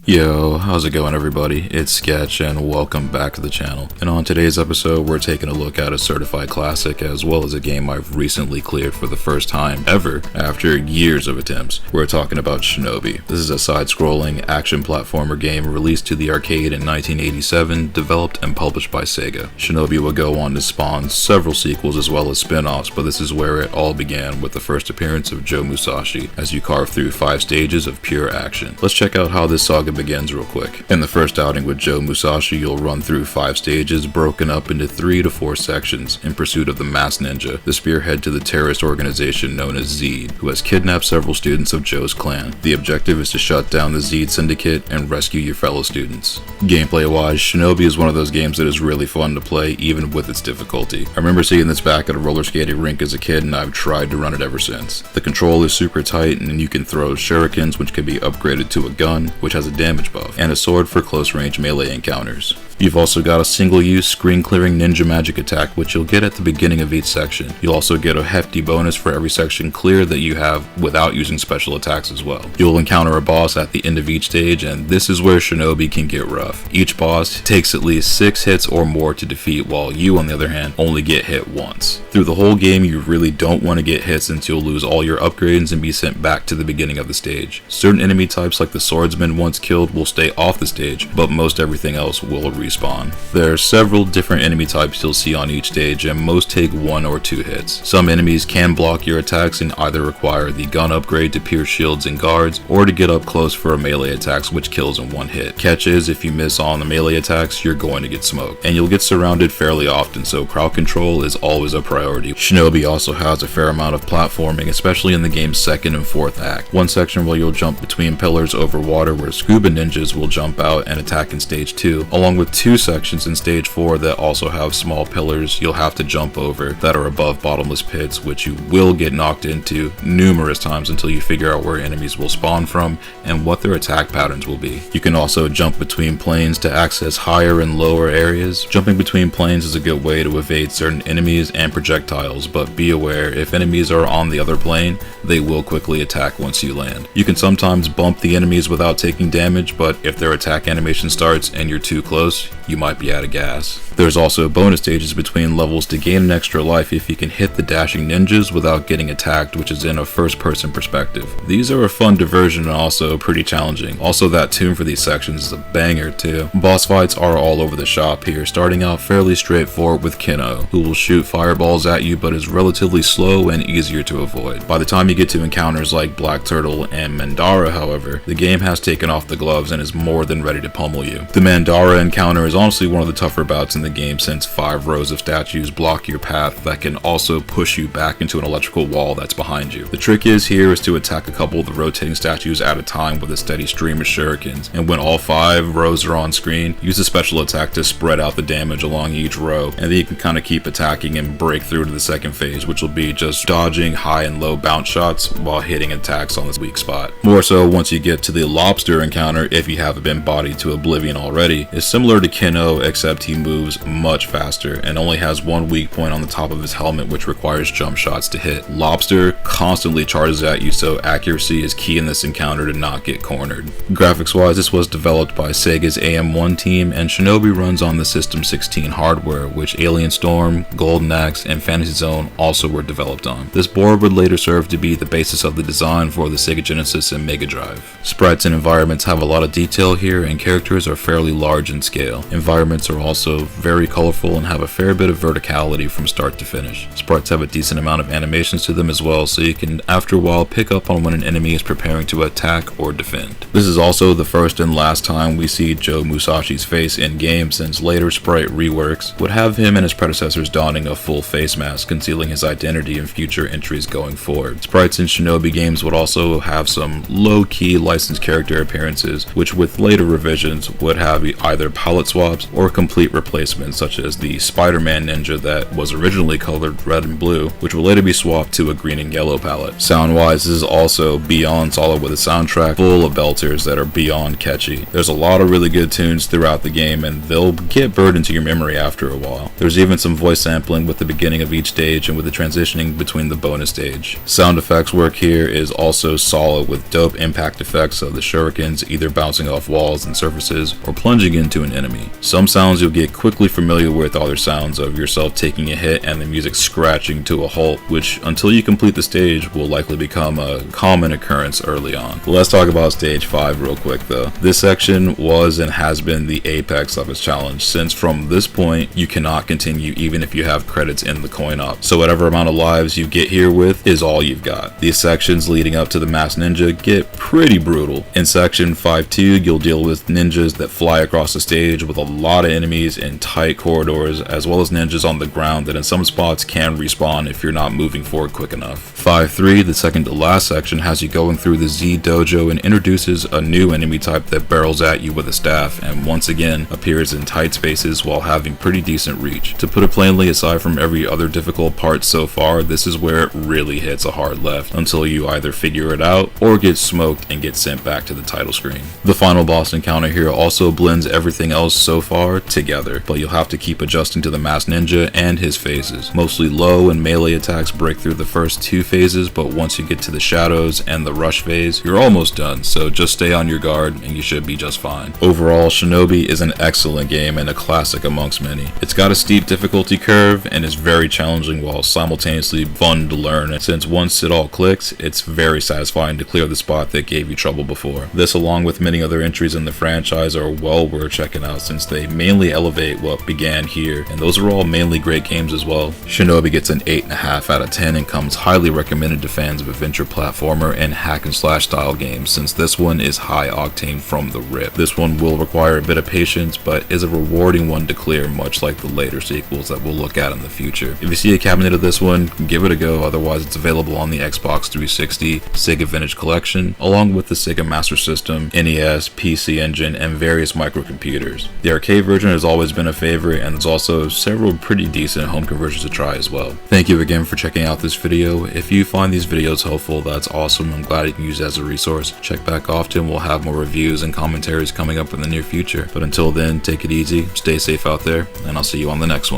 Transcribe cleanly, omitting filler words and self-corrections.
Yo, how's it going everybody? It's Sketch and welcome back to the channel. And on today's episode, we're taking a look at a certified classic as well as a game I've recently cleared for the first time ever after years of attempts. We're talking about Shinobi. This is a side-scrolling action platformer game released to the arcade in 1987, developed and published by SEGA. Shinobi would go on to spawn several sequels as well as spin-offs, but this is where it all began with the first appearance of Joe Musashi as you carve through 5 stages of pure action. Let's check out how this saga begins real quick. In the first outing with Joe Musashi, you'll run through 5 stages broken up into 3 to 4 sections in pursuit of the masked ninja, the spearhead to the terrorist organization known as Zed, who has kidnapped several students of Joe's clan. The objective is to shut down the Zed syndicate and rescue your fellow students. Gameplay wise, Shinobi is one of those games that is really fun to play even with its difficulty. I remember seeing this back at a roller skating rink as a kid and I've tried to run it ever since. The control is super tight and you can throw shurikens, which can be upgraded to a gun, which has a damage buff, and a sword for close range melee encounters. You've also got a single-use screen-clearing ninja magic attack, which you'll get at the beginning of each section. You'll also get a hefty bonus for every section clear that you have without using special attacks as well. You'll encounter a boss at the end of each stage, and this is where Shinobi can get rough. Each boss takes at least 6 hits or more to defeat, while you, on the other hand, only get hit once. Through the whole game, you really don't want to get hit since you'll lose all your upgrades and be sent back to the beginning of the stage. Certain enemy types like the swordsman once killed will stay off the stage, but most everything else will respawn. There are several different enemy types you'll see on each stage, and most take 1 or 2 hits. Some enemies can block your attacks and either require the gun upgrade to pierce shields and guards, or to get up close for a melee attacks which kills in 1 hit. Catch is, if you miss on the melee attacks, you're going to get smoked, and you'll get surrounded fairly often, so crowd control is always a priority. Shinobi also has a fair amount of platforming, especially in the game's 2nd and 4th act. One section where you'll jump between pillars over water where scuba ninjas will jump out and attack in stage 2, along with 2 sections in stage 4 that also have small pillars you'll have to jump over that are above bottomless pits, which you will get knocked into numerous times until you figure out where enemies will spawn from and what their attack patterns will be. You can also jump between planes to access higher and lower areas. Jumping between planes is a good way to evade certain enemies and projectiles, but be aware, if enemies are on the other plane, they will quickly attack once you land. You can sometimes bump the enemies without taking damage, but if their attack animation starts and you're too close, you might be out of gas. There's also bonus stages between levels to gain an extra life if you can hit the dashing ninjas without getting attacked, which is in a first-person perspective. These are a fun diversion and also pretty challenging. Also, that tune for these sections is a banger too. Boss fights are all over the shop here, starting out fairly straightforward with Kino, who will shoot fireballs at you but is relatively slow and easier to avoid. By the time you get to encounters like Black Turtle and Mandara, however, the game has taken off the gloves and is more than ready to pummel you. The Mandara encounter is honestly one of the tougher bouts in the game since 5 rows of statues block your path that can also push you back into an electrical wall that's behind you. The trick is to attack a couple of the rotating statues at a time with a steady stream of shurikens, and when all 5 rows are on screen, use a special attack to spread out the damage along each row, and then you can kind of keep attacking and break through to the second phase, which will be just dodging high and low bounce shots while hitting attacks on this weak spot. More so once you get to the lobster encounter, if you haven't been bodied to oblivion already, is similar to Kino, except he moves much faster and only has 1 weak point on the top of his helmet, which requires jump shots to hit. Lobster constantly charges at you, so accuracy is key in this encounter to not get cornered. Graphics wise, this was developed by Sega's AM1 team, and Shinobi runs on the System 16 hardware, which Alien Storm, Golden Axe, and Fantasy Zone also were developed on. This board would later serve to be the basis of the design for the Sega Genesis and Mega Drive. Sprites and environments have a lot of detail here, and characters are fairly large in scale. Environments are also very colorful and have a fair bit of verticality from start to finish. Sprites have a decent amount of animations to them as well, so you can after a while pick up on when an enemy is preparing to attack or defend. This is also the first and last time we see Joe Musashi's face in game, since later sprite reworks would have him and his predecessors donning a full face mask, concealing his identity in future entries going forward. Sprites in Shinobi games would also have some low-key licensed character appearances, which with later revisions would have either palette swap swaps, or complete replacements such as the Spider-Man ninja that was originally colored red and blue, which will later be swapped to a green and yellow palette. Sound-wise, this is also beyond solid with a soundtrack full of belters that are beyond catchy. There's a lot of really good tunes throughout the game, and they'll get burned into your memory after a while. There's even some voice sampling with the beginning of each stage and with the transitioning between the bonus stage. Sound effects work here is also solid with dope impact effects of the shurikens either bouncing off walls and surfaces or plunging into an enemy. Some sounds you'll get quickly familiar with are the sounds of yourself taking a hit and the music scratching to a halt, which until you complete the stage will likely become a common occurrence early on. Let's talk about stage 5 real quick though. This section was and has been the apex of its challenge, since from this point you cannot continue even if you have credits in the coin op. So whatever amount of lives you get here with is all you've got. These sections leading up to the masked ninja get pretty brutal. In section 5-2 you'll deal with ninjas that fly across the stage with a lot of enemies in tight corridors, as well as ninjas on the ground that in some spots can respawn if you're not moving forward quick enough. 5-3, the second to last section, has you going through the Z dojo and introduces a new enemy type that barrels at you with a staff and once again appears in tight spaces while having pretty decent reach. To put it plainly, aside from every other difficult part so far, this is where it really hits a hard left until you either figure it out or get smoked and get sent back to the title screen. The final boss encounter here also blends everything else so far together, but you'll have to keep adjusting to the masked ninja and his phases. Mostly low and melee attacks break through the first 2 phases, but once you get to the shadows and the rush phase, you're almost done, so just stay on your guard and you should be just fine. Overall, Shinobi is an excellent game and a classic amongst many. It's got a steep difficulty curve and is very challenging while simultaneously fun to learn, and since once it all clicks, it's very satisfying to clear the spot that gave you trouble before. This, along with many other entries in the franchise, are well worth checking out since they mainly elevate what began here, and those are all mainly great games as well. Shinobi gets an 8.5 out of 10 and comes highly recommended to fans of adventure platformer and hack and slash style games, since this one is high octane from the rip. This one will require a bit of patience, but is a rewarding one to clear, much like the later sequels that we'll look at in the future. If you see a cabinet of this one, give it a go, otherwise it's available on the Xbox 360, SEGA Vintage Collection, along with the SEGA Master System, NES, PC Engine, and various microcomputers. The arcade version has always been a favorite, and there's also several pretty decent home conversions to try as well. Thank you again for checking out this video. If you find these videos helpful, that's awesome. I'm glad you can use it as a resource. Check back often, we'll have more reviews and commentaries coming up in the near future. But until then, take it easy, stay safe out there, and I'll see you on the next one.